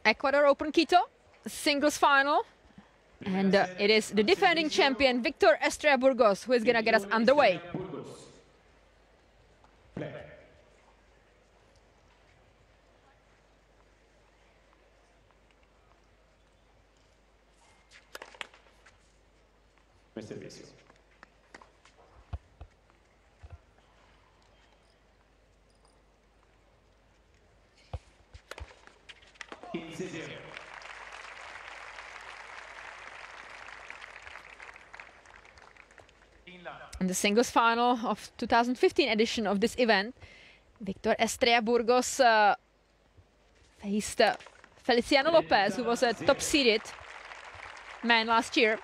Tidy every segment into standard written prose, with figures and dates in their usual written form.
Ecuador Open Quito singles final. And it is the defending champion, Victor Estrella Burgos, who is going to get us underway. Servicio. In the singles final of 2015 edition of this event, Victor Estrella Burgos faced Feliciano Lopez, who was a top-seeded man last year.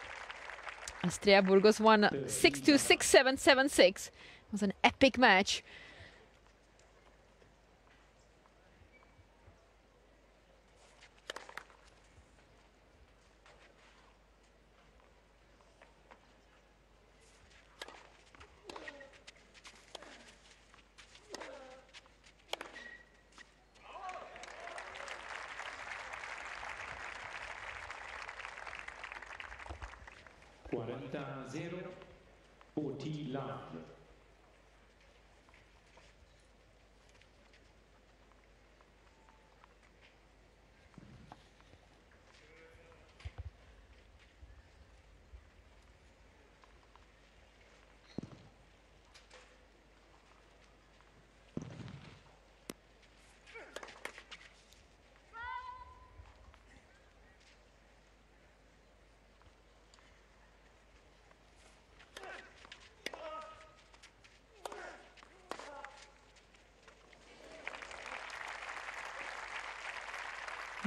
Estrella Burgos won 6-2, 6-7, 7-6. It was an epic match.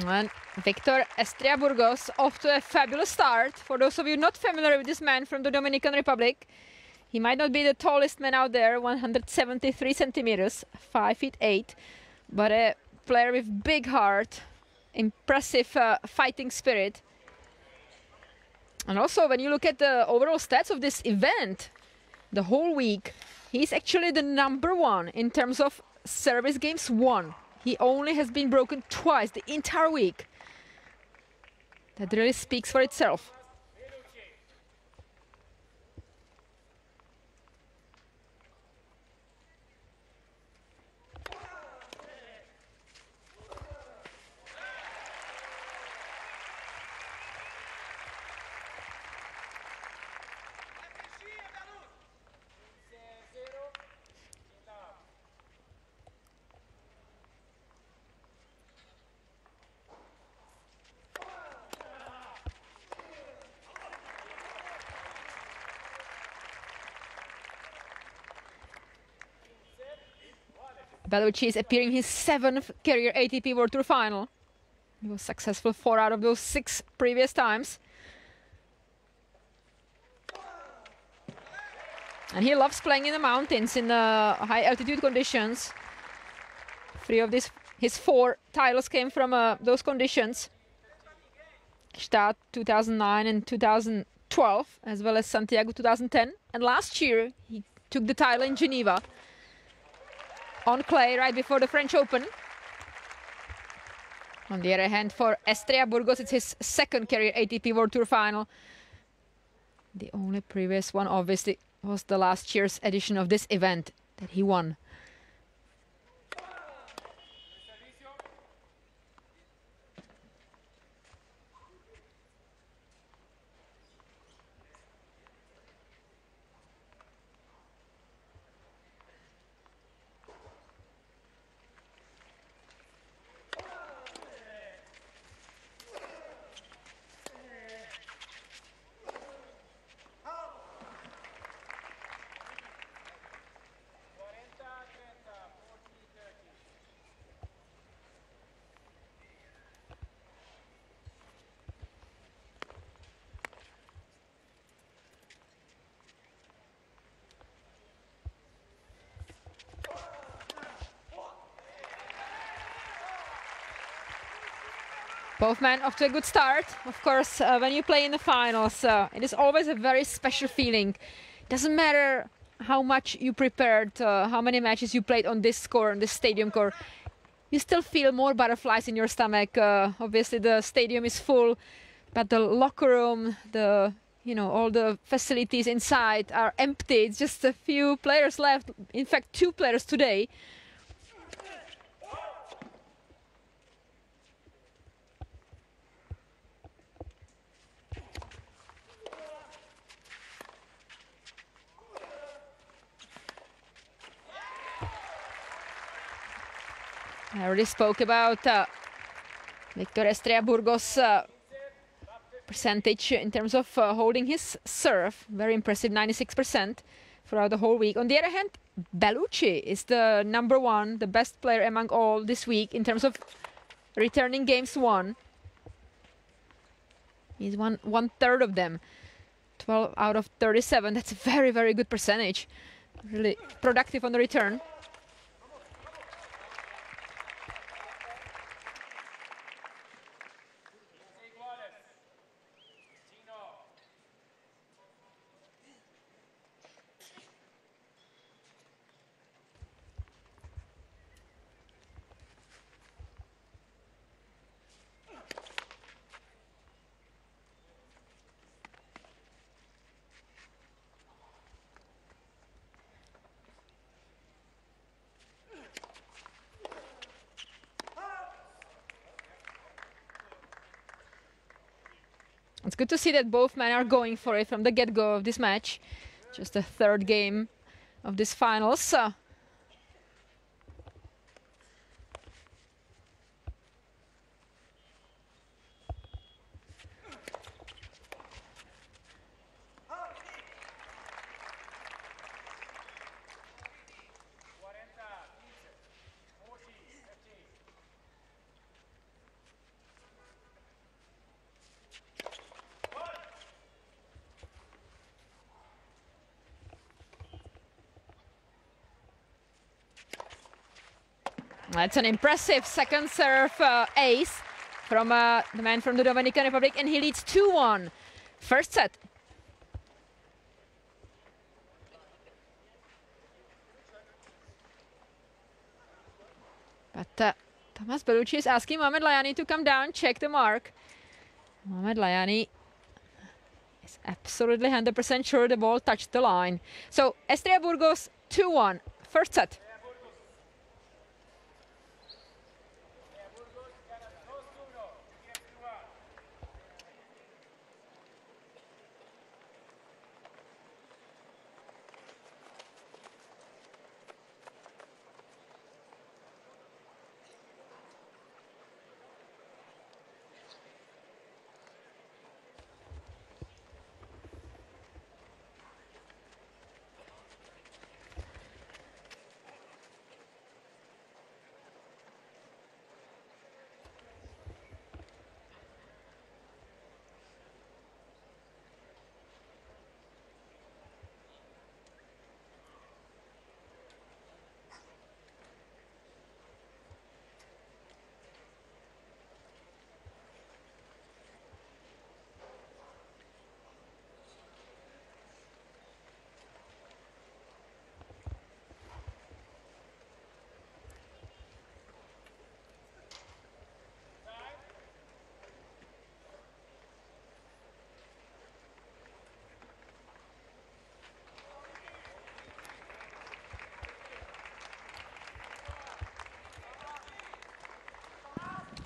And Victor Estrella Burgos off to a fabulous start. For those of you not familiar with this man from the Dominican Republic, he might not be the tallest man out there, 173 centimeters, 5'8", but a player with big heart, impressive fighting spirit. And also, when you look at the overall stats of this event, the whole week, he's actually the #1 in terms of service games won. He only has been broken twice the entire week. That really speaks for itself. Bellucci is appearing his 7th career ATP World Tour final. He was successful 4 out of those 6 previous times. And he loves playing in the mountains in the high altitude conditions. 3 of his 4 titles came from those conditions. Gstaad 2009 and 2012, as well as Santiago 2010. And last year he took the title in Geneva on clay right before the French Open. On the other hand, for Estrella Burgos, it's his 2nd career ATP World Tour final. The only previous one, obviously, was the last year's edition of this event that he won. Both men off to a good start. Of course, when you play in the finals, it is always a very special feeling. Doesn't matter how much you prepared, how many matches you played on this score, on this stadium court. you still feel more butterflies in your stomach. Obviously, the stadium is full, but the locker room, all the facilities inside are empty. It's just a few players left. In fact, 2 players today. I already spoke about Victor Estrella Burgos' percentage in terms of holding his serve. Very impressive, 96% throughout the whole week. On the other hand, Bellucci is the #1, the best player among all this week in terms of returning games won. He's won 1/3 of them, 12 out of 37. That's a very, very good percentage. Really productive on the return. It's good to see that both men are going for it from the get-go of this match. Just the 3rd game of this finals. That's an impressive second serve ace from the man from the Dominican Republic, and he leads 2-1. First set. But Thomaz Bellucci is asking Mohamed Layani to come down, check the mark. Mohamed Layani is absolutely 100% sure the ball touched the line. So Estrella Burgos 2-1, first set.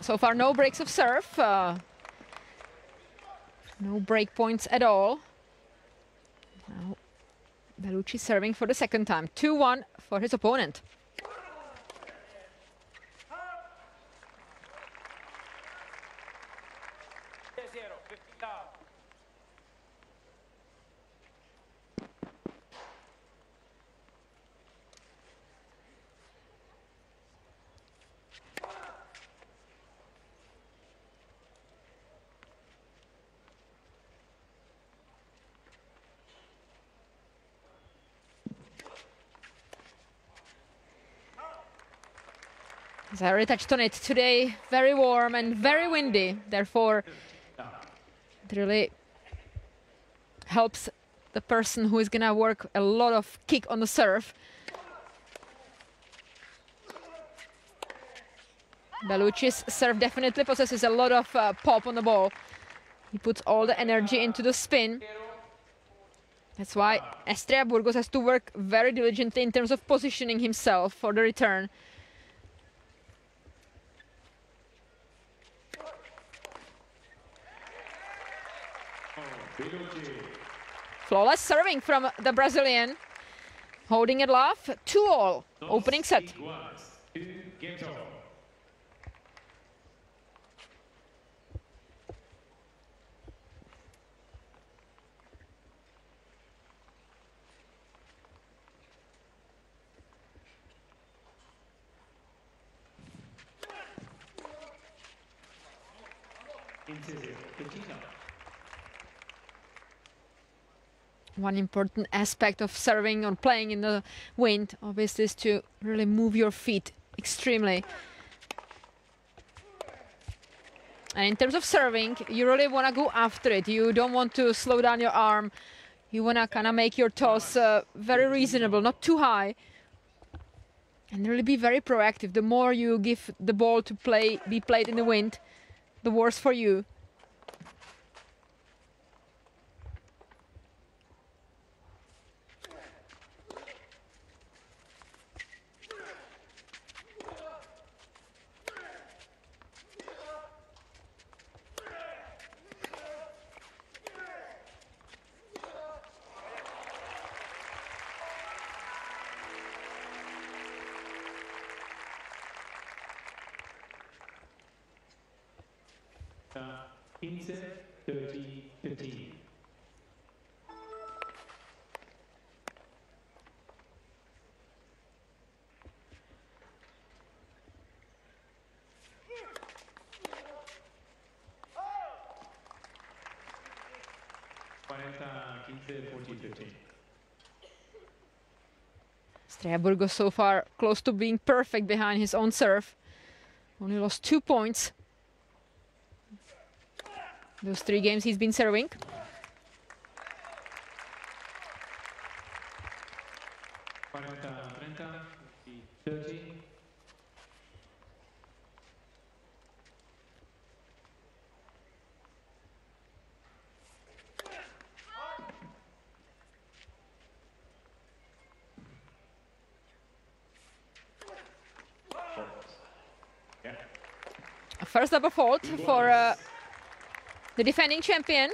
So far, no breaks of serve. No break points at all. Now, Bellucci serving for the second time. 2-1 for his opponent. As I already touched on it today, very warm and very windy. Therefore, it really helps the person who is going to work a lot of kick on the serve. Bellucci's serve definitely possesses a lot of pop on the ball. He puts all the energy into the spin. That's why Estrella Burgos has to work very diligently in terms of positioning himself for the return. Flawless serving from the Brazilian. Holding it off, 2-all, opening set. One important aspect of serving or playing in the wind, obviously, is to really move your feet extremely. And in terms of serving, you really want to go after it. You don't want to slow down your arm. You want to kind of make your toss very reasonable, not too high. And really be very proactive. The more you give the ball to be played in the wind, the worse for you. Inset 30-15. Estrella Burgos so far close to being perfect behind his own serve. Only lost 2 points. Those 3 games he's been serving. First double fault for the defending champion.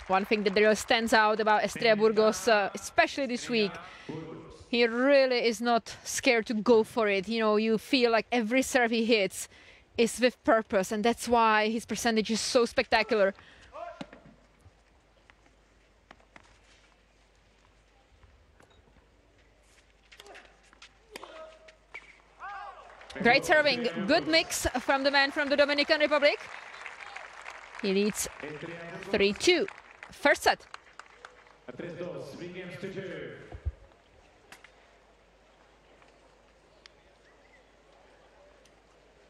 One thing that really stands out about Estrella Burgos, especially this week, he really is not scared to go for it. You know, you feel like every serve he hits is with purpose, and that's why his percentage is so spectacular. Great serving, good mix from the man from the Dominican Republic. He leads 3-2. First set.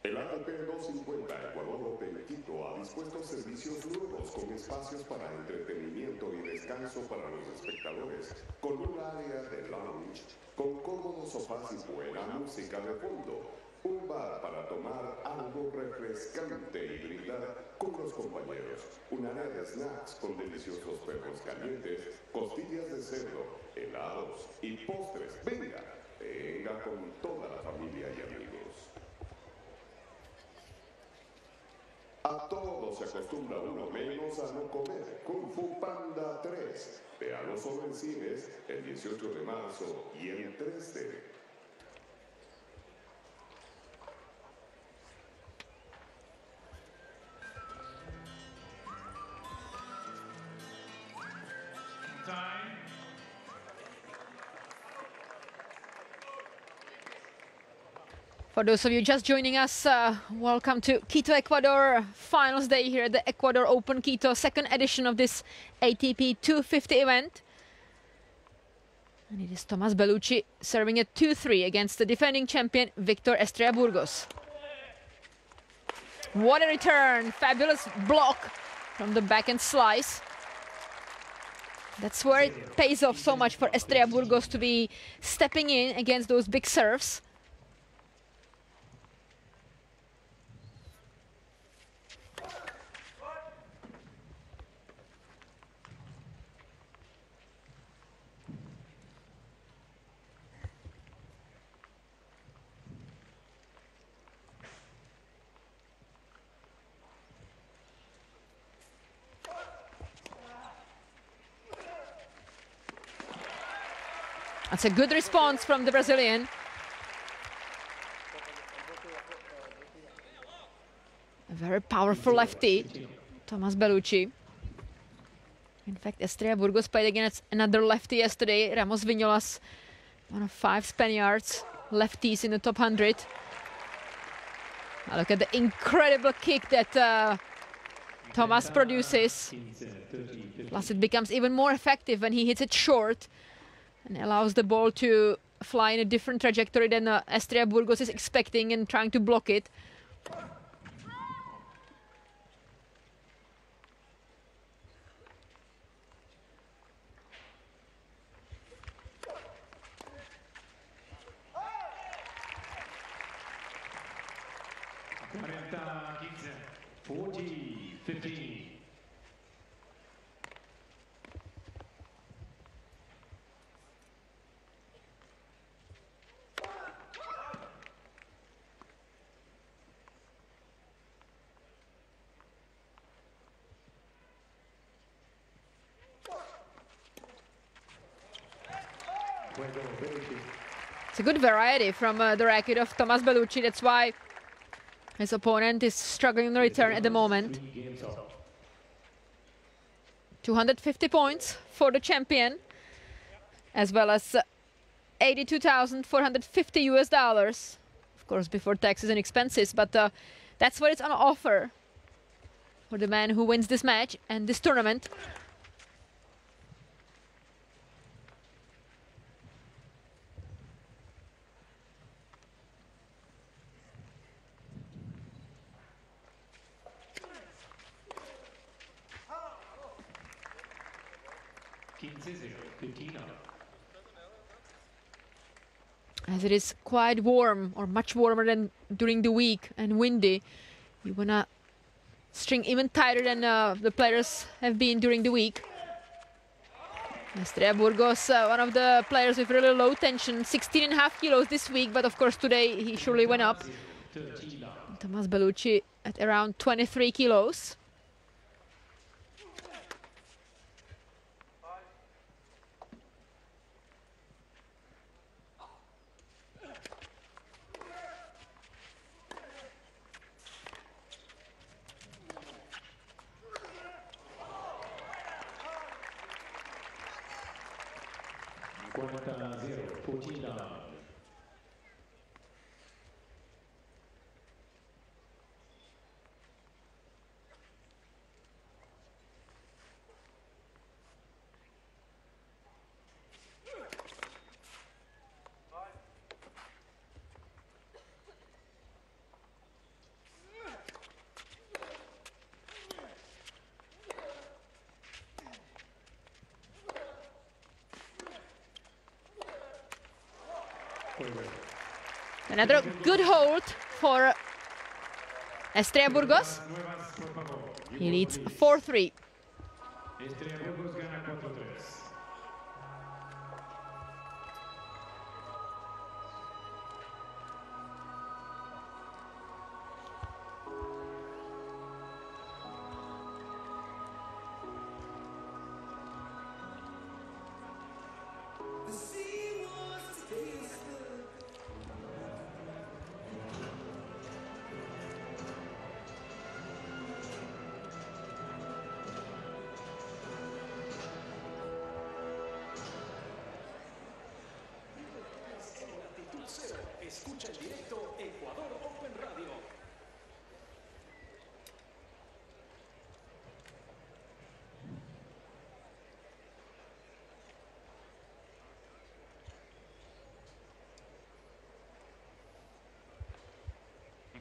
El ATP 250 Ecuador Open Quito ha dispuesto servicios nuevos con espacios para entretenimiento y descanso para los espectadores, con un área de lounge, con cómodos sofás y buena música de fondo, un bar para tomar algo refrescante y brindar con los compañeros, un área de snacks con deliciosos perros calientes, costillas de cerdo, helados y postres. Venga, venga con toda la familia y amigos. A todos se acostumbra uno menos a no comer. Kung Fu Panda 3. Véalo solo en cines el 18 de marzo y en 3D. For those of you just joining us, welcome to Quito, Ecuador. Finals day here at the Ecuador Open Quito, second edition of this ATP 250 event. And it is Thomaz Bellucci serving at 2-3 against the defending champion Victor Estrella Burgos. What a return! Fabulous block from the backhand slice. That's where it pays off so much for Estrella Burgos to be stepping in against those big serves. That's a good response from the Brazilian. A very powerful lefty, Thomaz Bellucci. In fact, Estrella Burgos played against another lefty yesterday, Ramos Vignolas, one of 5 Spaniards, lefties in the top 100. Now look at the incredible kick that Thomaz produces. Plus it becomes even more effective when he hits it short and allows the ball to fly in a different trajectory than Estrella Burgos is expecting and trying to block it. It's a good variety from the racket of Thomaz Bellucci. That's why his opponent is struggling to return at the moment. 250 points for the champion, as well as 82,450 US dollars, of course before taxes and expenses, but that's what it's on offer for the man who wins this match and this tournament. As it is quite warm, or much warmer than during the week, and windy, you wanna string even tighter than the players have been during the week. Estrella Burgos, one of the players with really low tension, 16.5 kilos this week, but of course today he surely went up. Thomaz Bellucci at around 23 kilos. Another good hold for Estrella Burgos. He leads 4-3.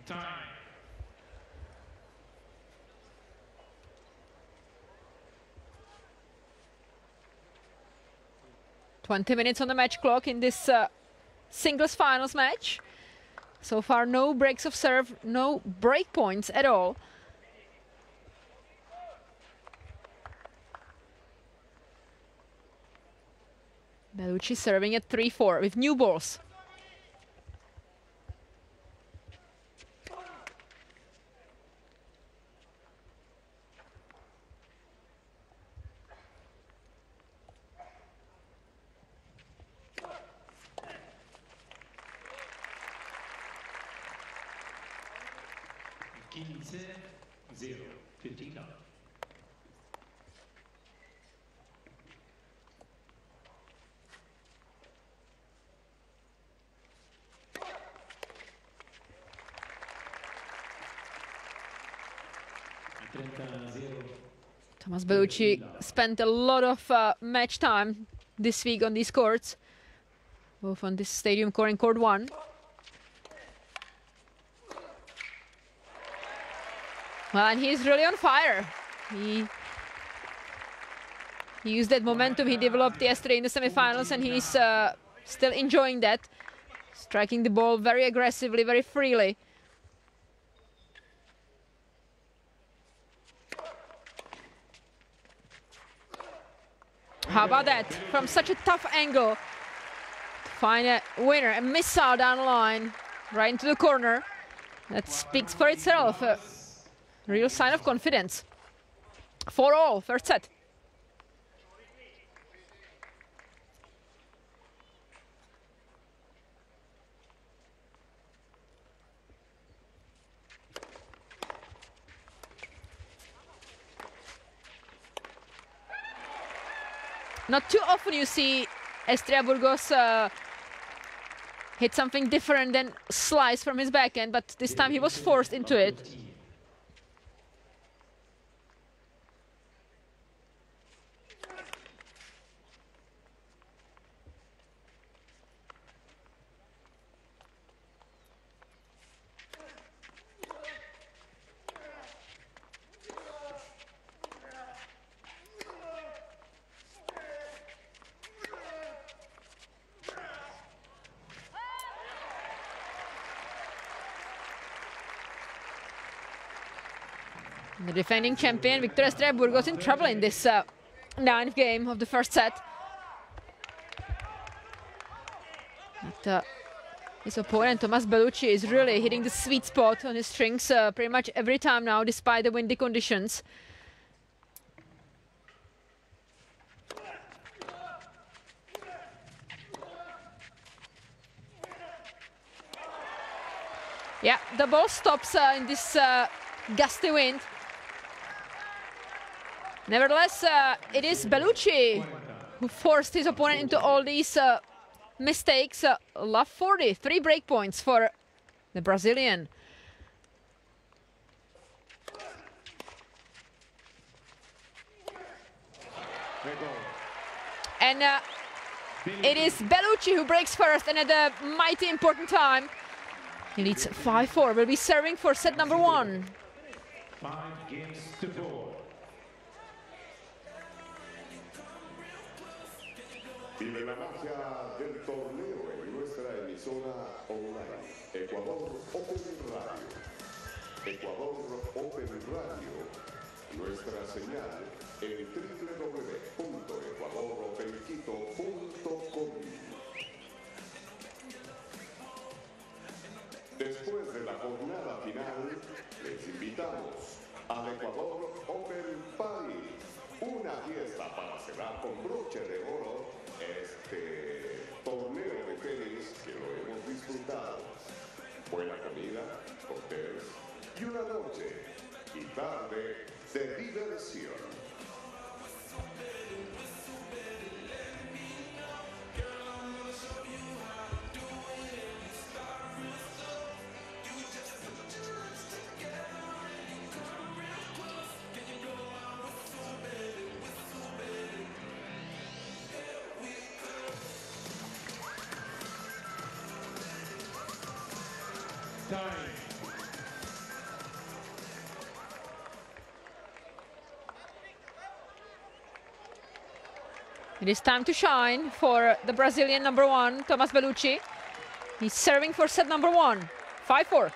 Time. 20 minutes on the match clock in this singles finals match. So far, no breaks of serve, no break points at all. Bellucci serving at 3-4 with new balls. Zero. 15 up. Thomaz Bellucci spent a lot of match time this week on these courts, both on this stadium court and court 1. Well, and he's really on fire. He used that momentum he developed yesterday in the semifinals, and he's still enjoying that. Striking the ball very aggressively, very freely. How about that? From such a tough angle, to find a winner, a missile down the line, right into the corner. That speaks for itself. Real sign of confidence. 4-all, first set. Not too often you see Estrella Burgos hit something different than slice from his backhand, but this time he was forced into it. The defending champion, Victor Estrella Burgos, in trouble in this 9th game of the first set. But, his opponent, Thomaz Bellucci, is really hitting the sweet spot on his strings pretty much every time now, despite the windy conditions. Yeah, the ball stops in this gusty wind. Nevertheless, it is Bellucci who forced his opponent into all these mistakes. Love 40, 3 break points for the Brazilian. And it is Bellucci who breaks first, and at a mighty important time. He leads 5-4, will be serving for set number 1. 5 games to 4. Vive la magia del torneo en nuestra emisora online, Ecuador Open Radio. Ecuador Open Radio. Nuestra señal en www.ecuadoropenquito.com. Después de la jornada final, les invitamos al Ecuador Open Party, una fiesta para cerrar con broche de oro este torneo de tenis que lo hemos disfrutado. Buena comida, cócteles y una noche y tarde de diversión. Time. It is time to shine for the Brazilian number 1, Thomaz Bellucci. He's serving for set number 1, 5-4.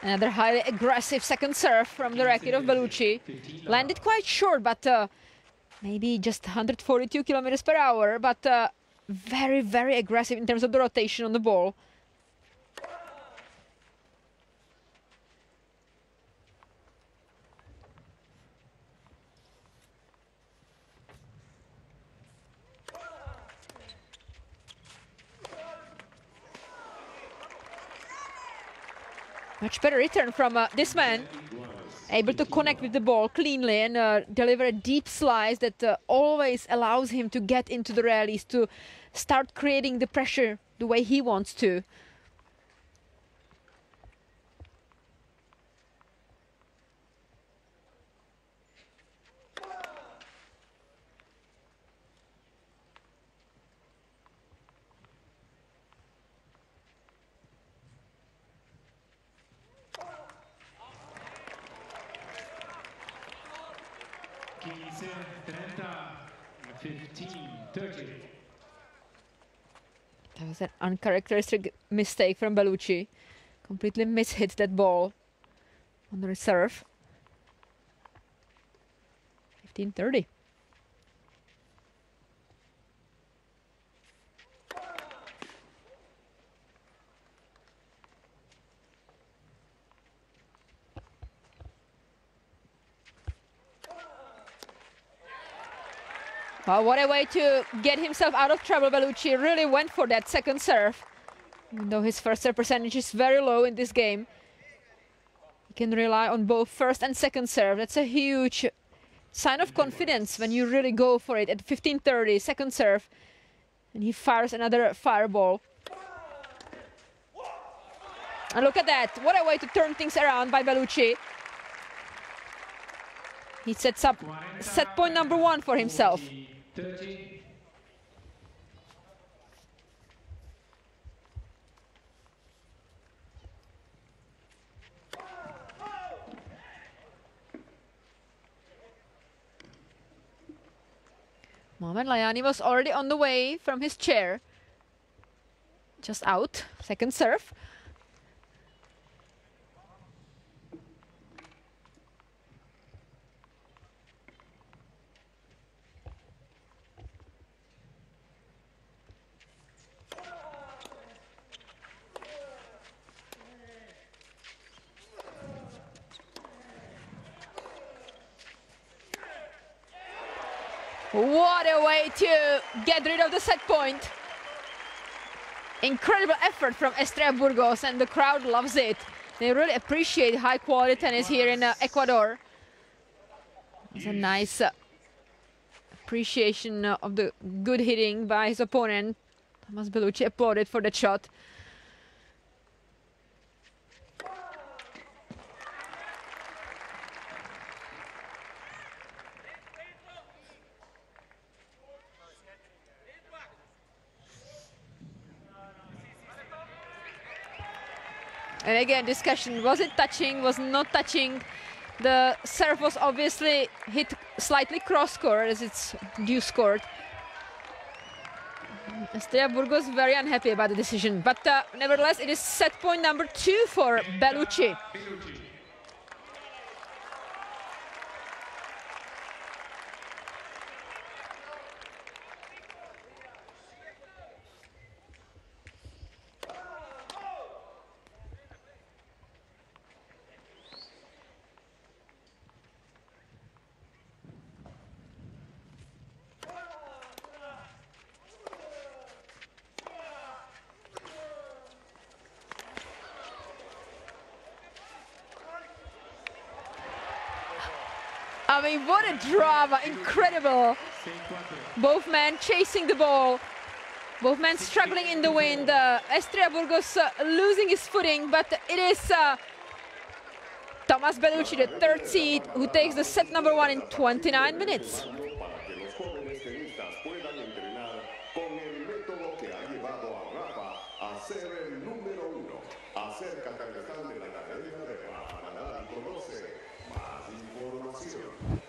Another highly aggressive second serve from the racket of Bellucci. Landed quite short, but maybe just 142 kilometers per hour, but very, very aggressive in terms of the rotation on the ball. Much better return from this man, able to connect with the ball cleanly and deliver a deep slice that always allows him to get into the rallies, to start creating the pressure the way he wants to. That was an uncharacteristic mistake from Bellucci. Completely mishit that ball on the reserve. 15-30. Well, what a way to get himself out of trouble. Bellucci really went for that second serve. Even though his first serve percentage is very low in this game, he can rely on both first and second serve. That's a huge sign of confidence when you really go for it at 15-30, second serve. And he fires another fireball. And look at that. What a way to turn things around by Bellucci. He sets up set point number 1 for himself. 30. Mohamed Layani was already on the way from his chair. Just out, second serve. What a way to get rid of the set point. Incredible effort from Estrella Burgos, and the crowd loves it. They really appreciate high quality tennis here in Ecuador. It's a nice appreciation of the good hitting by his opponent. Thomaz Bellucci applauded for that shot. And again, discussion, was it touching, was not touching? The serve was obviously hit slightly cross-court as it's deuce court. Estrella Burgos very unhappy about the decision, but nevertheless it is set point number 2 for Bellucci. I mean, what a drama, incredible. Both men chasing the ball. Both men struggling in the wind. Estrella Burgos losing his footing, but it is Thomaz Bellucci, the third seed, who takes the set number 1 in 29 minutes. Para que los jóvenes tenistas puedan entrenar con el método que ha llevado a Rafa a ser el número 1. Acércate al stand de la Academia de Rafa Nadal y conoce más información.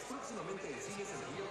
Próximamente en cines en Río